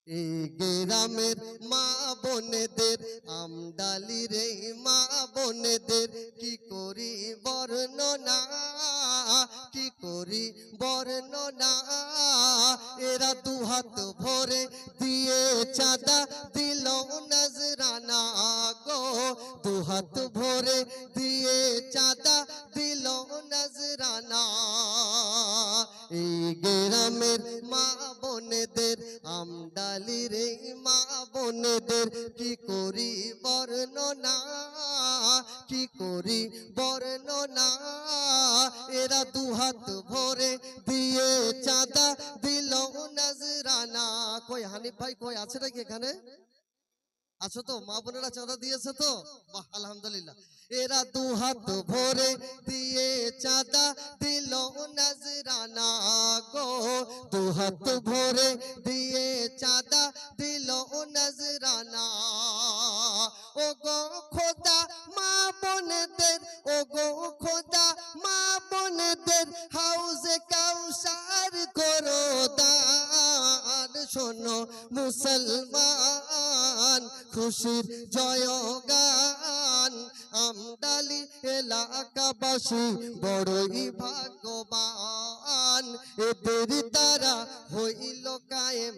এই গ্রামের মা বোনেদের আমডালির এই মা বোনেদের কি করি বর্ণনা, কি করি বর্ণনা। এরা দুহাত ভরে দিয়ে চাঁদা দিল নজরানা গো, দুহাত ভরে দিয়ে চাঁদা দিল নজরানা। এই গ্রামের মা বোনেদের আমডালির এই মা বোনেদের কি করি বর্ণনা, কি করি বর্ণনা। এরা দুহাত ভরে দিয়ে চাঁদা দিল নজরানা। কই হানিফ ভাই কই আছে নাকি এখানে? আছো তো? মা বোনেরা চাঁদা দিয়েছে তো? বাহ, আলহামদুলিল্লাহ। এরা দুহাত ভরে দিয়ে চাঁদা দিল নজরানা গো, দুহাত ভরে দিয়ে চাঁদা দিল নজরানা। ও গো খোদা মা বোনেদের, ও গো খোদা মা বোনেদের হাউজে কাউসার করো দান। শোনো মুসলমান খুশির জয়গান, আমডালি এলাকাবাসী বড়ই ভাগ্যবান। এদের দ্বারা হইল কায়েম